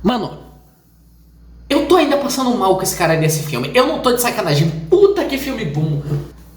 Mano, eu tô ainda passando mal com esse cara desse filme. Eu não tô de sacanagem. Puta que filme bom.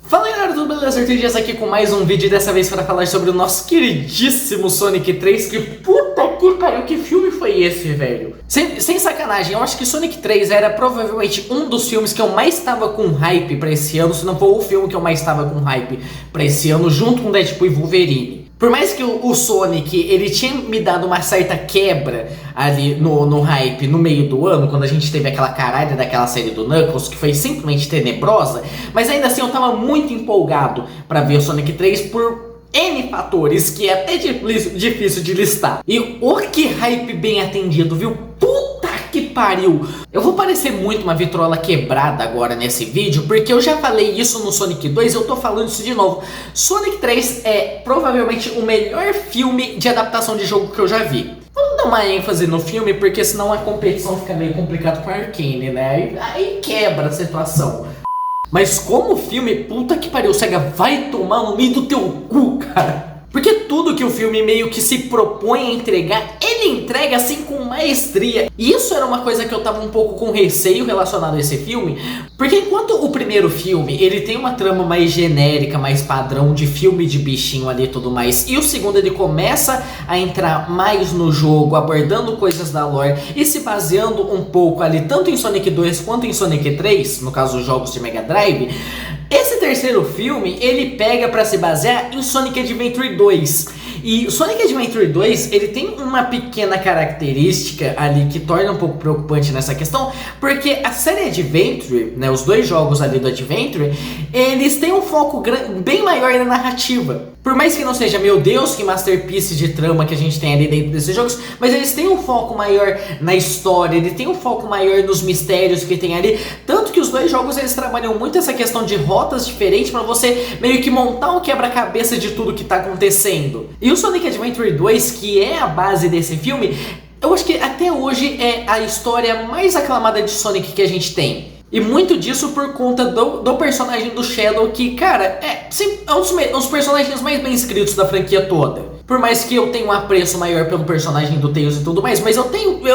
Fala aí galera, tudo beleza? Arthur aqui com mais um vídeo, dessa vez para falar sobre o nosso queridíssimo Sonic 3. Que puta que pariu, que filme foi esse, velho? Sem sacanagem, eu acho que Sonic 3 era provavelmente um dos filmes que eu mais tava com hype pra esse ano. Se não for o filme que eu mais tava com hype pra esse ano, junto com Deadpool e Wolverine. Por mais que o Sonic, ele tinha me dado uma certa quebra ali no hype no meio do ano, quando a gente teve aquela caralho daquela série do Knuckles, que foi simplesmente tenebrosa, mas ainda assim eu tava muito empolgado pra ver o Sonic 3 por N fatores, que é até difícil de listar. E o que hype bem atendido, viu? Puta que pariu! Eu vou parecer muito uma vitrola quebrada agora nesse vídeo, porque eu já falei isso no Sonic 2 e eu tô falando isso de novo. Sonic 3 é provavelmente o melhor filme de adaptação de jogo que eu já vi. Vamos dar uma ênfase no filme, porque senão a competição fica meio complicado com a Arcane, né? Aí quebra a situação. Mas como filme, puta que pariu, Sega, vai tomar no meio do teu cu, cara. Porque tudo que o filme meio que se propõe a entregar, ele entrega assim com maestria. E isso era uma coisa que eu tava um pouco com receio relacionado a esse filme, porque enquanto o primeiro filme, ele tem uma trama mais genérica, mais padrão de filme de bichinho ali e tudo mais, e o segundo ele começa a entrar mais no jogo, abordando coisas da lore e se baseando um pouco ali, tanto em Sonic 2 quanto em Sonic 3, no caso os jogos de Mega Drive. Esse terceiro filme, ele pega pra se basear em Sonic Adventure 2. E Sonic Adventure 2, ele tem uma pequena característica ali que torna um pouco preocupante nessa questão, porque a série Adventure, né, os dois jogos ali do Adventure, eles têm um foco bem maior na narrativa. Por mais que não seja, meu Deus, que masterpiece de trama que a gente tem ali dentro desses jogos, mas eles têm um foco maior na história, ele tem um foco maior nos mistérios que tem ali, tanto que os dois jogos eles trabalham muito essa questão de rotas diferentes para você meio que montar um quebra-cabeça de tudo que tá acontecendo. E o Sonic Adventure 2, que é a base desse filme, eu acho que até hoje é a história mais aclamada de Sonic que a gente tem. E muito disso por conta do personagem do Shadow, que, cara, é um dos personagens mais bem escritos da franquia toda. Por mais que eu tenha um apreço maior pelo personagem do Tails e tudo mais, mas eu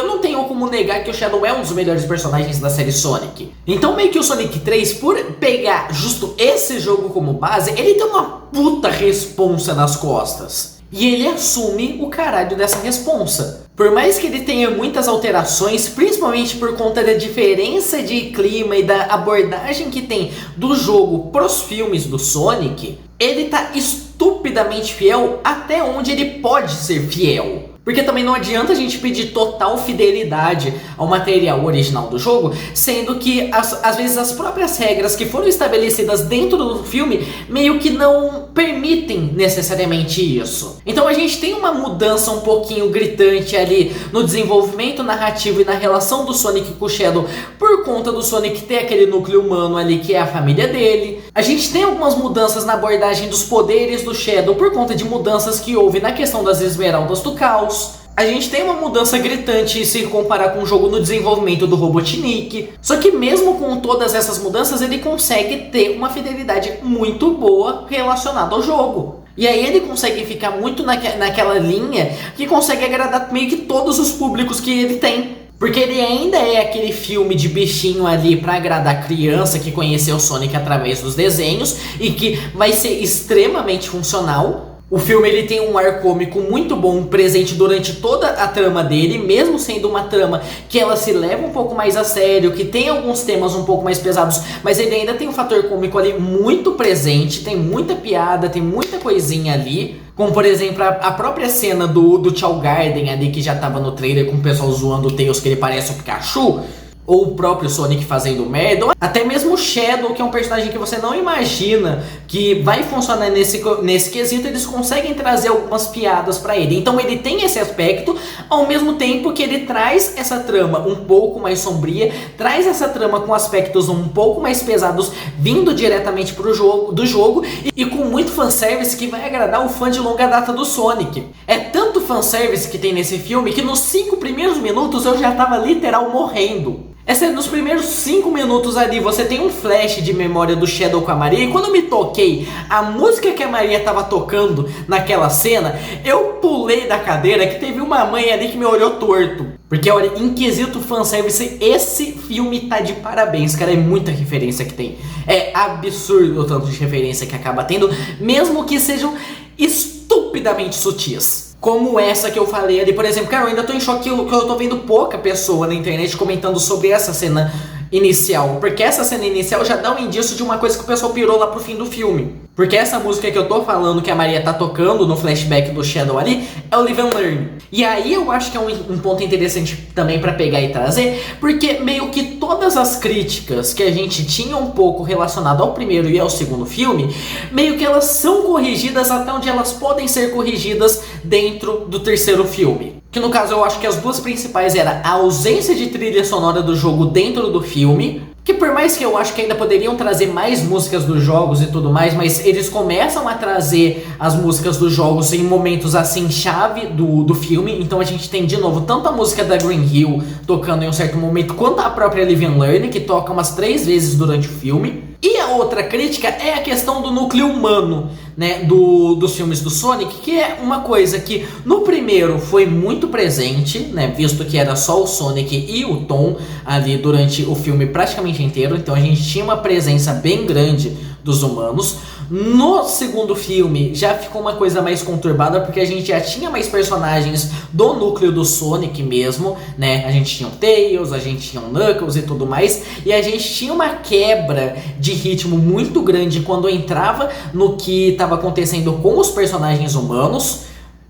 não tenho como negar que o Shadow é um dos melhores personagens da série Sonic. Então meio que o Sonic 3, por pegar justo esse jogo como base, ele tem uma puta responsa nas costas. E ele assume o caralho dessa responsa. Por mais que ele tenha muitas alterações, principalmente por conta da diferença de clima e da abordagem que tem do jogo pros filmes do Sonic, ele tá estupidamente fiel até onde ele pode ser fiel. Porque também não adianta a gente pedir total fidelidade ao material original do jogo, sendo que às vezes as próprias regras que foram estabelecidas dentro do filme meio que não permitem necessariamente isso. Então a gente tem uma mudança um pouquinho gritante ali no desenvolvimento narrativo e na relação do Sonic com o Shadow, por conta do Sonic ter aquele núcleo humano ali que é a família dele. A gente tem algumas mudanças na abordagem dos poderes do Shadow por conta de mudanças que houve na questão das Esmeraldas do Caos. A gente tem uma mudança gritante se comparar com o jogo no desenvolvimento do Robotnik. Só que mesmo com todas essas mudanças, ele consegue ter uma fidelidade muito boa relacionada ao jogo. E aí ele consegue ficar muito naquela linha que consegue agradar meio que todos os públicos que ele tem. Porque ele ainda é aquele filme de bichinho ali pra agradar a criança que conheceu o Sonic através dos desenhos e que vai ser extremamente funcional. O filme ele tem um ar cômico muito bom presente durante toda a trama dele, mesmo sendo uma trama que ela se leva um pouco mais a sério, que tem alguns temas um pouco mais pesados, mas ele ainda tem um fator cômico ali muito presente, tem muita piada, tem muita coisinha ali. Como por exemplo a própria cena do Chao Garden ali, que já tava no trailer com o pessoal zoando o Tails que ele parece o Pikachu. Ou o próprio Sonic fazendo merda, ou até mesmo o Shadow, que é um personagem que você não imagina que vai funcionar nesse quesito. Eles conseguem trazer algumas piadas pra ele. Então ele tem esse aspecto, ao mesmo tempo que ele traz essa trama um pouco mais sombria, traz essa trama com aspectos um pouco mais pesados, vindo diretamente do jogo, e com muito fanservice que vai agradar o fã de longa data do Sonic. É tanto tanto fanservice que tem nesse filme que nos 5 primeiros minutos eu já tava literal morrendo. É sério, nos primeiros 5 minutos ali você tem um flash de memória do Shadow com a Maria. E quando eu me toquei, a música que a Maria tava tocando naquela cena, eu pulei da cadeira que teve uma mãe ali que me olhou torto. Porque olha, em quesito fanservice, esse filme tá de parabéns, cara, é muita referência que tem. É absurdo o tanto de referência que acaba tendo, mesmo que sejam estupidamente sutis. Como essa que eu falei ali, por exemplo, cara, eu ainda tô em choque que eu tô vendo pouca pessoa na internet comentando sobre essa cena inicial. Porque essa cena inicial já dá um indício de uma coisa que o pessoal pirou lá pro fim do filme. Porque essa música que eu tô falando, que a Maria tá tocando no flashback do Shadow ali, é o Live and Learn. E aí eu acho que é um ponto interessante também pra pegar e trazer, porque meio que todas as críticas que a gente tinha um pouco relacionado ao primeiro e ao segundo filme, meio que elas são corrigidas até onde elas podem ser corrigidas dentro do terceiro filme. Que no caso eu acho que as duas principais era a ausência de trilha sonora do jogo dentro do filme, que por mais que eu acho que ainda poderiam trazer mais músicas dos jogos e tudo mais, mas eles começam a trazer as músicas dos jogos em momentos assim chave do filme. Então a gente tem de novo tanto a música da Green Hill tocando em um certo momento, quanto a própria Live and Learn, que toca umas 3 vezes durante o filme. E a outra crítica é a questão do núcleo humano, né, dos filmes do Sonic, que é uma coisa que no primeiro foi muito presente, né, visto que era só o Sonic e o Tom ali durante o filme praticamente inteiro, então a gente tinha uma presença bem grande dos humanos. No segundo filme já ficou uma coisa mais conturbada, porque a gente já tinha mais personagens do núcleo do Sonic mesmo, né? A gente tinha o Tails, a gente tinha o Knuckles e tudo mais, e a gente tinha uma quebra de ritmo muito grande quando entrava no que estava acontecendo com os personagens humanos.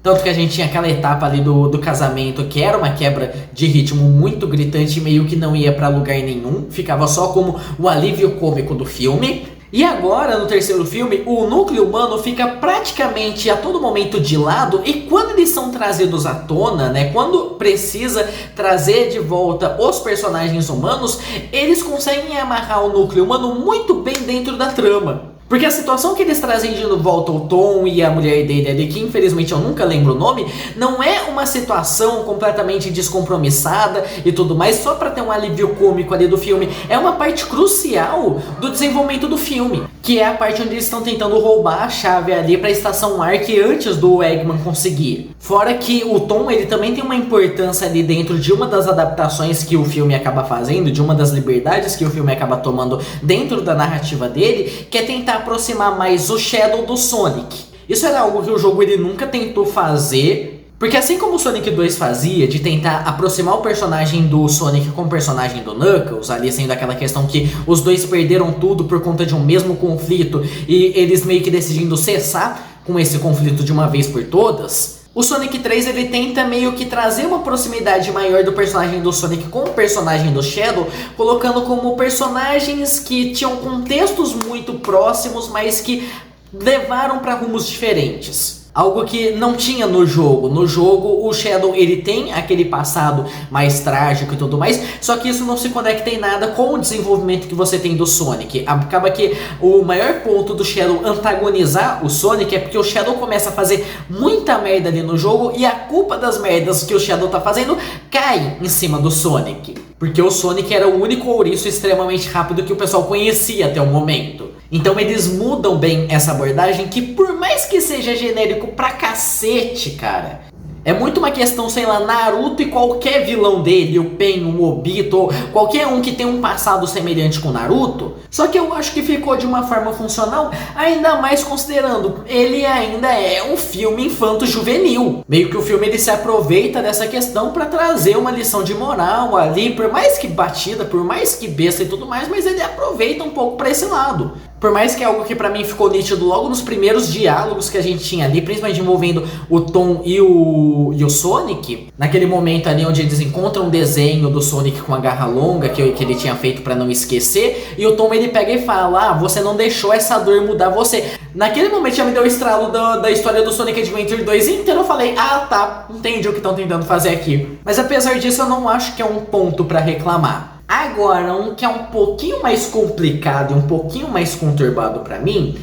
Tanto que a gente tinha aquela etapa ali do casamento, que era uma quebra de ritmo muito gritante, meio que não ia pra lugar nenhum, ficava só como o alívio cômico do filme. E agora, no terceiro filme, o núcleo humano fica praticamente a todo momento de lado, e quando eles são trazidos à tona, né, quando precisa trazer de volta os personagens humanos, eles conseguem amarrar o núcleo humano muito bem dentro da trama. Porque a situação que eles trazem de volta o Tom e a mulher dele ali, que infelizmente eu nunca lembro o nome, não é uma situação completamente descompromissada e tudo mais, só pra ter um alívio cômico ali do filme. É uma parte crucial do desenvolvimento do filme, que é a parte onde eles estão tentando roubar a chave ali pra Estação Ark antes do Eggman conseguir. Fora que o Tom, ele também tem uma importância ali dentro de uma das adaptações que o filme acaba fazendo, de uma das liberdades que o filme acaba tomando dentro da narrativa dele, que é tentar aproximar mais o Shadow do Sonic. Isso era algo que o jogo ele nunca tentou fazer, porque assim como o Sonic 2 fazia, de tentar aproximar o personagem do Sonic com o personagem do Knuckles, ali sendo aquela questão que os dois perderam tudo por conta de um mesmo conflito e eles meio que decidindo cessar com esse conflito de uma vez por todas, o Sonic 3 ele tenta meio que trazer uma proximidade maior do personagem do Sonic com o personagem do Shadow, colocando como personagens que tinham contextos muito próximos, mas que levaram para rumos diferentes. Algo que não tinha no jogo. No jogo, o Shadow ele tem aquele passado mais trágico e tudo mais, só que isso não se conecta em nada com o desenvolvimento que você tem do Sonic. Acaba que o maior ponto do Shadow antagonizar o Sonic é porque o Shadow começa a fazer muita merda ali no jogo, e a culpa das merdas que o Shadow tá fazendo cai em cima do Sonic. Porque o Sonic era o único ouriço extremamente rápido que o pessoal conhecia até o momento. Então eles mudam bem essa abordagem, que por mais que seja genérico pra cacete, cara, é muito uma questão, sei lá, Naruto e qualquer vilão dele, o Pen, o Obito, ou qualquer um que tem um passado semelhante com Naruto. Só que eu acho que ficou de uma forma funcional, ainda mais considerando ele ainda é um filme infanto-juvenil. Meio que o filme ele se aproveita dessa questão pra trazer uma lição de moral ali, por mais que batida, por mais que besta e tudo mais, mas ele aproveita um pouco pra esse lado. Por mais que é algo que pra mim ficou nítido logo nos primeiros diálogos que a gente tinha ali, principalmente envolvendo o Tom e o Sonic, naquele momento ali onde eles encontram um desenho do Sonic com a garra longa que ele tinha feito pra não esquecer, e o Tom ele pega e fala: ah, você não deixou essa dor mudar você. Naquele momento já me deu o estralo da história do Sonic Adventure 2 inteiro. Eu falei: ah, tá, entendi o que estão tentando fazer aqui. Mas apesar disso eu não acho que é um ponto pra reclamar. Agora, um que é um pouquinho mais complicado e um pouquinho mais conturbado pra mim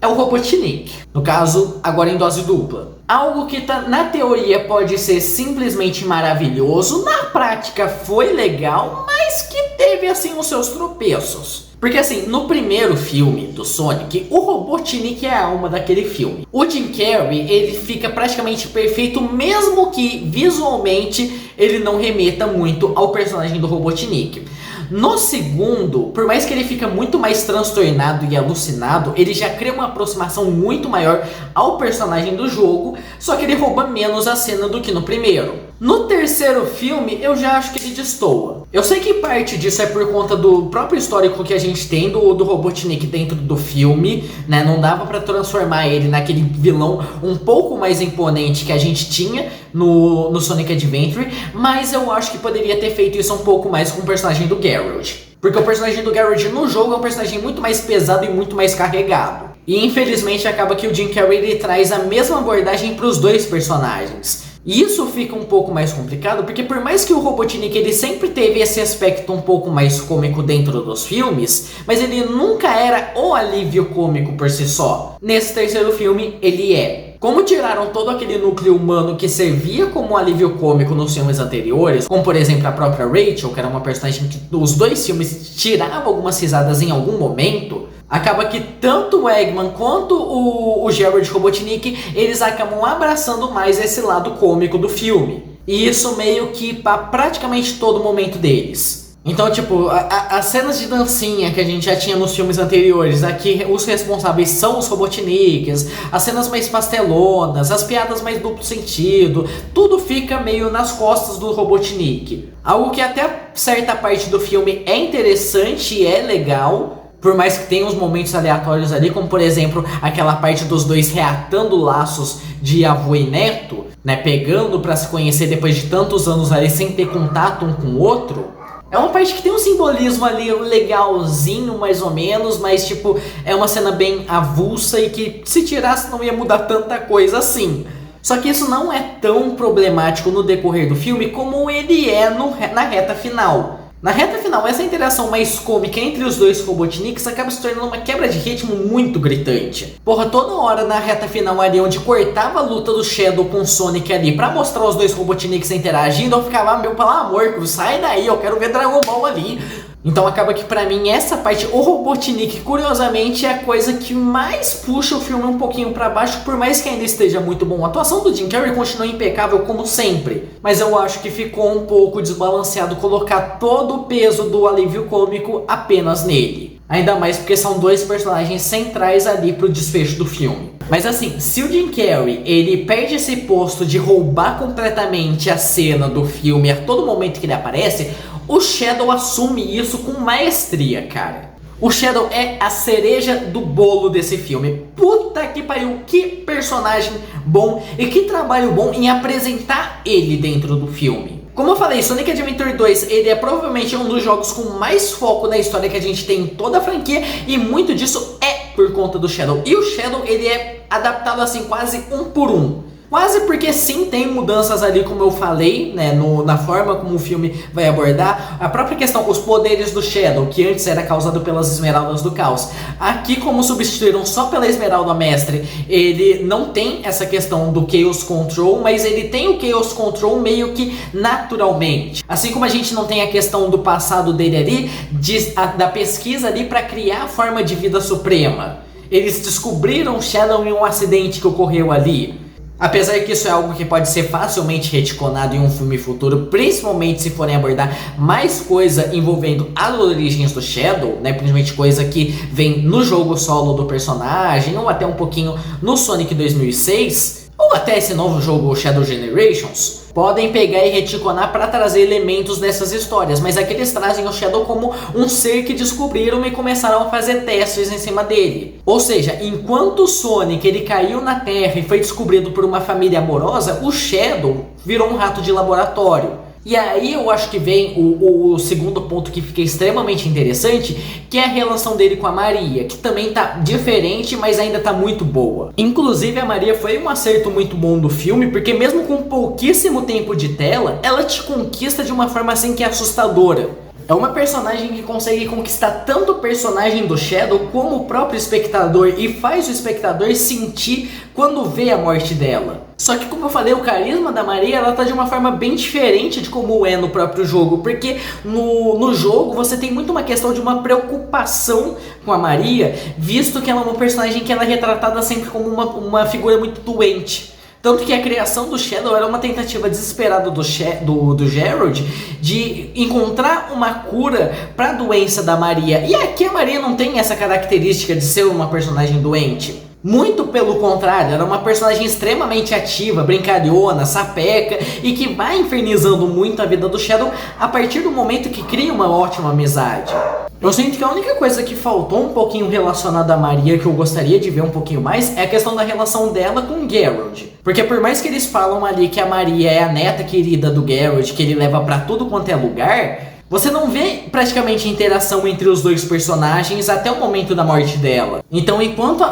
é o Robotnik. No caso, agora em dose dupla. Algo que na teoria pode ser simplesmente maravilhoso, na prática foi legal, mas que teve assim os seus tropeços. Porque assim, no primeiro filme do Sonic, o Robotnik é a alma daquele filme. O Jim Carrey, ele fica praticamente perfeito, mesmo que visualmente ele não remeta muito ao personagem do Robotnik. No segundo, por mais que ele fica muito mais transtornado e alucinado, ele já cria uma aproximação muito maior ao personagem do jogo, só que ele rouba menos a cena do que no primeiro. No terceiro filme, eu já acho que ele destoa. Eu sei que parte disso é por conta do próprio histórico que a gente tem do Robotnik dentro do filme, né? Não dava pra transformar ele naquele vilão um pouco mais imponente que a gente tinha no Sonic Adventure, mas eu acho que poderia ter feito isso um pouco mais com o personagem do Garrett. Porque o personagem do Garrett no jogo é um personagem muito mais pesado e muito mais carregado. E infelizmente acaba que o Jim Carrey ele traz a mesma abordagem para os dois personagens. E isso fica um pouco mais complicado, porque por mais que o Robotnik ele sempre teve esse aspecto um pouco mais cômico dentro dos filmes, mas ele nunca era o alívio cômico por si só. Nesse terceiro filme, ele é. Como tiraram todo aquele núcleo humano que servia como alívio cômico nos filmes anteriores, como por exemplo a própria Rachel, que era uma personagem que os dois filmes tiravam algumas risadas em algum momento, acaba que tanto o Eggman quanto o Gerald Robotnik, eles acabam abraçando mais esse lado cômico do filme. E isso meio que para praticamente todo momento deles. Então, tipo, as cenas de dancinha que a gente já tinha nos filmes anteriores, aqui os responsáveis são os Robotniks, as cenas mais pastelonas, as piadas mais duplo sentido, tudo fica meio nas costas do Robotnik. Algo que até certa parte do filme é interessante e é legal, por mais que tenha uns momentos aleatórios ali, como por exemplo, aquela parte dos dois reatando laços de avô e neto, né, pegando pra se conhecer depois de tantos anos ali sem ter contato um com o outro. É uma parte que tem um simbolismo ali legalzinho, mais ou menos, mas tipo, é uma cena bem avulsa e que se tirasse não ia mudar tanta coisa assim. Só que isso não é tão problemático no decorrer do filme como ele é na reta final. Na reta final, essa interação mais cômica entre os dois Robotniks acaba se tornando uma quebra de ritmo muito gritante. Porra, toda hora na reta final ali, onde cortava a luta do Shadow com o Sonic ali pra mostrar os dois Robotniks interagindo, eu ficava, meu, pelo amor, sai daí, eu quero ver Dragon Ball ali. Então acaba que pra mim essa parte, o Robotnik, curiosamente, é a coisa que mais puxa o filme um pouquinho pra baixo, por mais que ainda esteja muito bom. A atuação do Jim Carrey continua impecável como sempre, mas eu acho que ficou um pouco desbalanceado colocar todo o peso do alívio cômico apenas nele. Ainda mais porque são dois personagens centrais ali pro desfecho do filme. Mas assim, se o Jim Carrey, ele perde esse posto de roubar completamente a cena do filme a todo momento que ele aparece, o Shadow assume isso com maestria, cara. O Shadow é a cereja do bolo desse filme. Puta que pariu, que personagem bom e que trabalho bom em apresentar ele dentro do filme. Como eu falei, Sonic Adventure 2, ele é provavelmente um dos jogos com mais foco na história que a gente tem em toda a franquia, e muito disso é por conta do Shadow. E o Shadow, ele é adaptado assim quase um por um. Quase porque sim, tem mudanças ali, como eu falei, né, na forma como o filme vai abordar. A própria questão, os poderes do Shadow, que antes era causado pelas Esmeraldas do Caos. Aqui, como substituíram só pela Esmeralda Mestre, ele não tem essa questão do Chaos Control, mas ele tem o Chaos Control meio que naturalmente. Assim como a gente não tem a questão do passado dele ali, da pesquisa ali para criar a forma de vida suprema. Eles descobriram o Shadow em um acidente que ocorreu ali. Apesar que isso é algo que pode ser facilmente retconado em um filme futuro, principalmente se forem abordar mais coisa envolvendo as origens do Shadow, né, principalmente coisa que vem no jogo solo do personagem, ou até um pouquinho no Sonic 2006, ou até esse novo jogo Shadow Generations. Podem pegar e reticonar para trazer elementos dessas histórias, mas aqui eles trazem o Shadow como um ser que descobriram e começaram a fazer testes em cima dele. Ou seja, enquanto o Sonic ele caiu na Terra e foi descobrido por uma família amorosa, o Shadow virou um rato de laboratório. E aí eu acho que vem o segundo ponto que fica extremamente interessante, que é a relação dele com a Maria, que também tá diferente, mas ainda tá muito boa. Inclusive a Maria foi um acerto muito bom do filme, porque mesmo com pouquíssimo tempo de tela, ela te conquista de uma forma assim que é assustadora. É uma personagem que consegue conquistar tanto o personagem do Shadow como o próprio espectador e faz o espectador sentir quando vê a morte dela. Só que, como eu falei, o carisma da Maria, ela tá de uma forma bem diferente de como é no próprio jogo, porque no jogo você tem muito uma questão de uma preocupação com a Maria, visto que ela é uma personagem que ela é retratada sempre como uma figura muito doente. Tanto que a criação do Shadow era uma tentativa desesperada do Geralt de encontrar uma cura para a doença da Maria. E aqui a Maria não tem essa característica de ser uma personagem doente. Muito pelo contrário, era uma personagem extremamente ativa, brincalhona, sapeca e que vai infernizando muito a vida do Shadow a partir do momento que cria uma ótima amizade. Eu sinto que a única coisa que faltou um pouquinho relacionada a Maria, que eu gostaria de ver um pouquinho mais, é a questão da relação dela com Geralt. Porque por mais que eles falam ali que a Maria é a neta querida do Geralt, que ele leva pra tudo quanto é lugar, você não vê praticamente interação entre os dois personagens até o momento da morte dela. Então, enquanto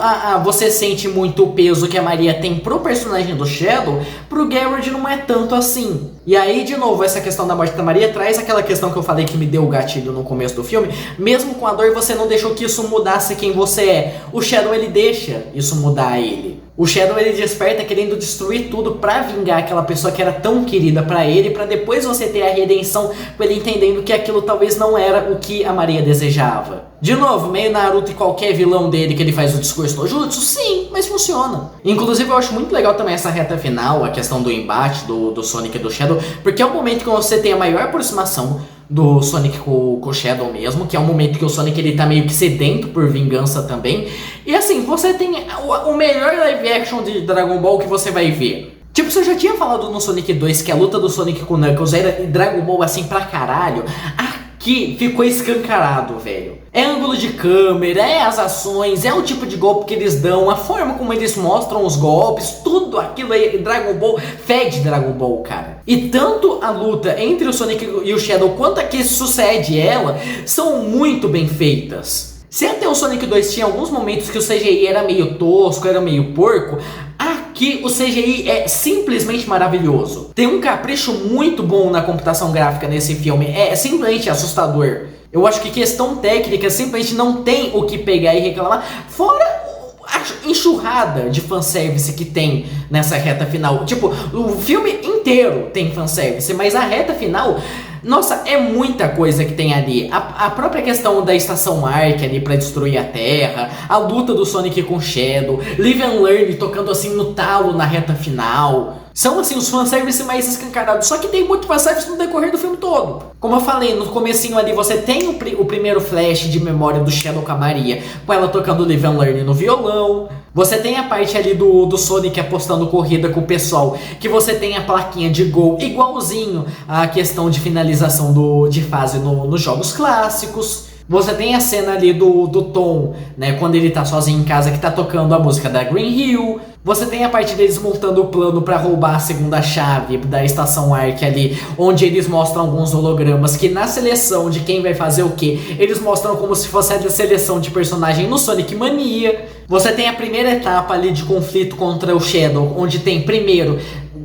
você sente muito o peso que a Maria tem pro personagem do Shadow, pro Geralt não é tanto assim. E aí, de novo, essa questão da morte da Maria traz aquela questão que eu falei que me deu o gatilho no começo do filme. Mesmo com a dor, você não deixou que isso mudasse quem você é. O Shadow, ele deixa isso mudar ele. O Shadow, ele desperta querendo destruir tudo pra vingar aquela pessoa que era tão querida pra ele, pra depois você ter a redenção com ele entendendo que aquilo talvez não era o que a Maria desejava. De novo, meio Naruto e qualquer vilão dele que ele faz o discurso no jutsu, sim, mas funciona. Inclusive eu acho muito legal também essa reta final, a questão do embate do Sonic e do Shadow, porque é o momento que você tem a maior aproximação do Sonic com o Shadow mesmo, que é um momento que o Sonic ele tá meio que sedento por vingança também. E assim, você tem o melhor live action de Dragon Ball que você vai ver. Tipo, se eu já tinha falado no Sonic 2 que a luta do Sonic com o Knuckles era Dragon Ball assim pra caralho, aqui ficou escancarado, velho. É ângulo de câmera, é as ações, é o tipo de golpe que eles dão, a forma como eles mostram os golpes, tudo aquilo aí, Dragon Ball, fede Dragon Ball, cara. E tanto a luta entre o Sonic e o Shadow, quanto a que sucede ela, são muito bem feitas. Se até o Sonic 2 tinha alguns momentos que o CGI era meio tosco, era meio porco, aqui o CGI é simplesmente maravilhoso. Tem um capricho muito bom na computação gráfica nesse filme, é simplesmente assustador. Eu acho que questão técnica simplesmente não tem o que pegar e reclamar, fora a enxurrada de fanservice que tem nessa reta final. Tipo, o filme inteiro tem fanservice, mas a reta final, nossa, é muita coisa que tem ali. A própria questão da estação Ark ali pra destruir a Terra, a luta do Sonic com Shadow, Live and Learn tocando assim no talo na reta final. São assim os fanservice mais escancarados, só que tem muito fanservice no decorrer do filme todo. Como eu falei, no comecinho ali você tem o primeiro flash de memória do Shadow com a Maria, com ela tocando Live and Learn no violão. Você tem a parte ali do Sonic apostando corrida com o pessoal, que você tem a plaquinha de gol, igualzinho à questão de finalização de fase nos jogos clássicos. Você tem a cena ali do Tom, né, quando ele tá sozinho em casa, que tá tocando a música da Green Hill. Você tem a parte deles montando o plano pra roubar a segunda chave da estação Ark ali, onde eles mostram alguns hologramas que na seleção de quem vai fazer o que, eles mostram como se fosse a seleção de personagem no Sonic Mania. Você tem a primeira etapa ali de conflito contra o Shadow, onde tem primeiro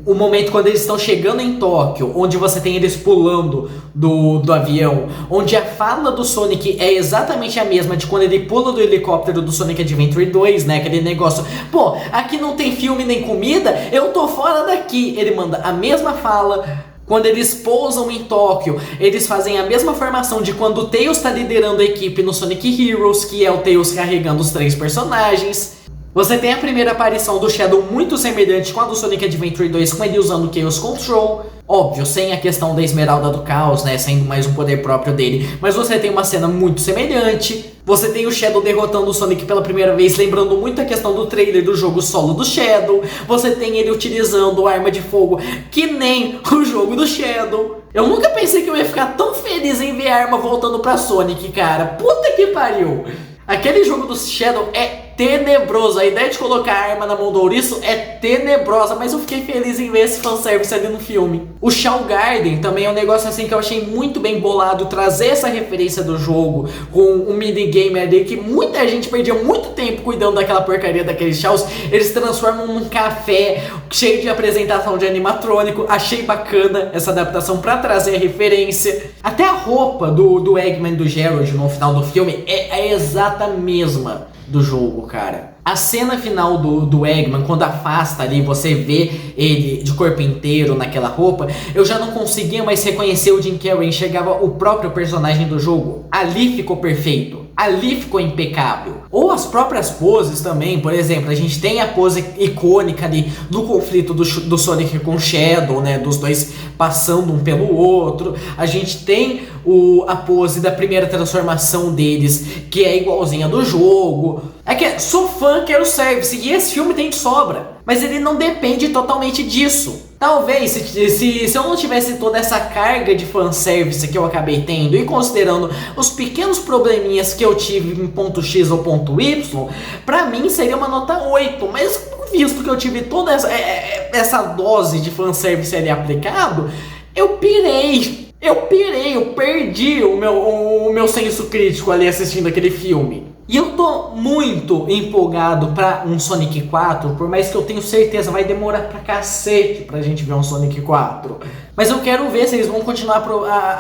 o momento quando eles estão chegando em Tóquio, onde você tem eles pulando do avião, onde a fala do Sonic é exatamente a mesma de quando ele pula do helicóptero do Sonic Adventure 2, né, aquele negócio, pô, aqui não tem filme nem comida, eu tô fora daqui. Ele manda a mesma fala. Quando eles pousam em Tóquio, eles fazem a mesma formação de quando o Tails tá liderando a equipe no Sonic Heroes, que é o Tails carregando os 3 personagens. Você tem a primeira aparição do Shadow muito semelhante com a do Sonic Adventure 2, com ele usando o Chaos Control. Óbvio, sem a questão da Esmeralda do Caos, né, sendo mais um poder próprio dele. Mas você tem uma cena muito semelhante. Você tem o Shadow derrotando o Sonic pela primeira vez, lembrando muito a questão do trailer do jogo solo do Shadow. Você tem ele utilizando arma de fogo, que nem o jogo do Shadow. Eu nunca pensei que eu ia ficar tão feliz em ver a arma voltando pra Sonic, cara. Puta que pariu. Aquele jogo do Shadow é tenebroso. A ideia de colocar a arma na mão do ouriço é tenebrosa, mas eu fiquei feliz em ver esse fanservice ali no filme. O Shao Garden também é um negócio assim que eu achei muito bem bolado, trazer essa referência do jogo com um minigame ali que muita gente perdia muito tempo cuidando daquela porcaria daqueles Shaos. Eles transformam num café cheio de apresentação de animatrônico. Achei bacana essa adaptação pra trazer a referência. Até a roupa do Eggman e do Gerald no final do filme é a exata mesma do jogo, cara. A cena final do Eggman, quando afasta ali, você vê ele de corpo inteiro naquela roupa, eu já não conseguia mais reconhecer o Jim Carrey, enxergava o próprio personagem do jogo. Ali ficou perfeito, ali ficou impecável. Ou as próprias poses também, por exemplo, a gente tem a pose icônica ali do conflito do Sonic com o Shadow, né, dos dois passando um pelo outro. A gente tem a pose da primeira transformação deles, que é igualzinha do jogo. É que sou fã, quero service, e esse filme tem de sobra, mas ele não depende totalmente disso. Talvez se eu não tivesse toda essa carga de fanservice que eu acabei tendo, e considerando os pequenos probleminhas que eu tive em ponto X ou ponto Y, pra mim seria uma nota 8, mas visto que eu tive toda essa dose de fanservice ali aplicado, eu pirei, eu perdi o meu senso crítico ali assistindo aquele filme. E eu tô muito empolgado pra um Sonic 4, por mais que eu tenho certeza vai demorar pra cacete pra gente ver um Sonic 4. Mas eu quero ver se eles vão continuar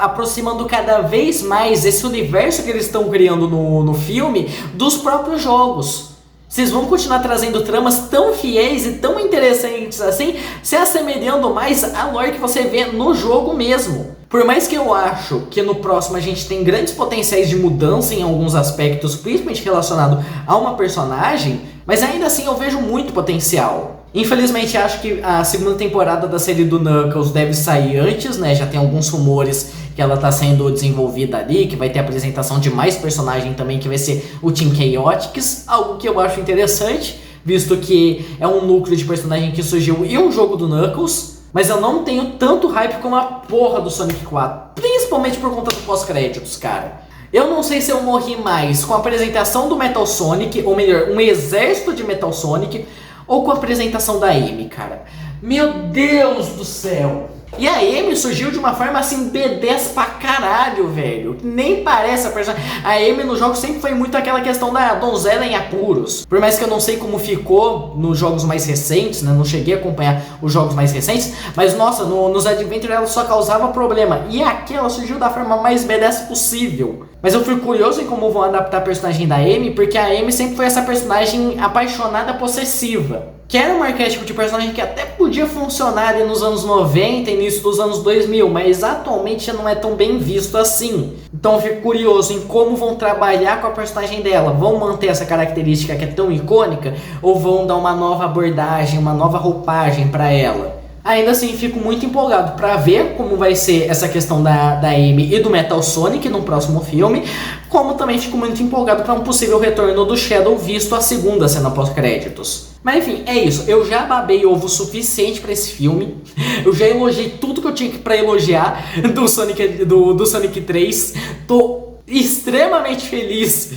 aproximando cada vez mais esse universo que eles estão criando no filme dos próprios jogos. Vocês vão continuar trazendo tramas tão fiéis e tão interessantes assim, se assemelhando mais à lore que você vê no jogo mesmo. Por mais que eu acho que no próximo a gente tem grandes potenciais de mudança em alguns aspectos, principalmente relacionado a uma personagem, mas ainda assim eu vejo muito potencial. Infelizmente acho que a segunda temporada da série do Knuckles deve sair antes, né? Já tem alguns rumores que ela tá sendo desenvolvida ali, que vai ter a apresentação de mais personagem também, que vai ser o Team Chaotix, algo que eu acho interessante, visto que é um núcleo de personagem que surgiu em um jogo do Knuckles. Mas eu não tenho tanto hype como a porra do Sonic 4. Principalmente por conta do pós-créditos, cara. Eu não sei se eu morri mais com a apresentação do Metal Sonic, ou melhor, um exército de Metal Sonic, ou com a apresentação da Amy, cara. Meu Deus do céu! E a Amy surgiu de uma forma assim B10 pra caralho, velho. Nem parece a personagem. A Amy no jogo sempre foi muito aquela questão da donzela em apuros. Por mais que eu não sei como ficou nos jogos mais recentes, né? Não cheguei a acompanhar os jogos mais recentes. Mas nossa, nos Adventure ela só causava problema. E aqui ela surgiu da forma mais B10 possível. Mas eu fui curioso em como vão adaptar a personagem da Amy, porque a Amy sempre foi essa personagem apaixonada possiva. Que era um arquétipo de personagem que até podia funcionar ali nos anos 90 e início dos anos 2000, mas atualmente já não é tão bem visto assim. Então eu fico curioso em como vão trabalhar com a personagem dela. Vão manter essa característica que é tão icônica ou vão dar uma nova abordagem, uma nova roupagem para ela? Ainda assim, fico muito empolgado para ver como vai ser essa questão da Amy e do Metal Sonic no próximo filme, como também fico muito empolgado para um possível retorno do Shadow, visto a segunda cena pós-créditos. Mas enfim, é isso. Eu já babei ovo suficiente para esse filme. Eu já elogiei tudo que eu tinha para elogiar do Sonic 3. Tô extremamente feliz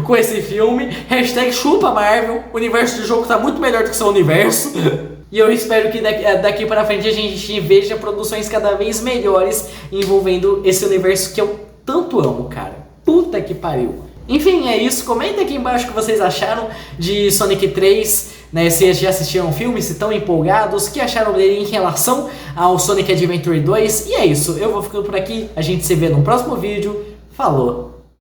com esse filme. Hashtag chupa Marvel. O universo do jogo tá muito melhor do que seu universo. E eu espero que daqui para frente a gente veja produções cada vez melhores envolvendo esse universo que eu tanto amo, cara. Puta que pariu. Enfim, é isso. Comenta aqui embaixo o que vocês acharam de Sonic 3, né? Se já assistiram o filme, se estão empolgados, o que acharam dele em relação ao Sonic Adventure 2. E é isso. Eu vou ficando por aqui. A gente se vê no próximo vídeo. Falou!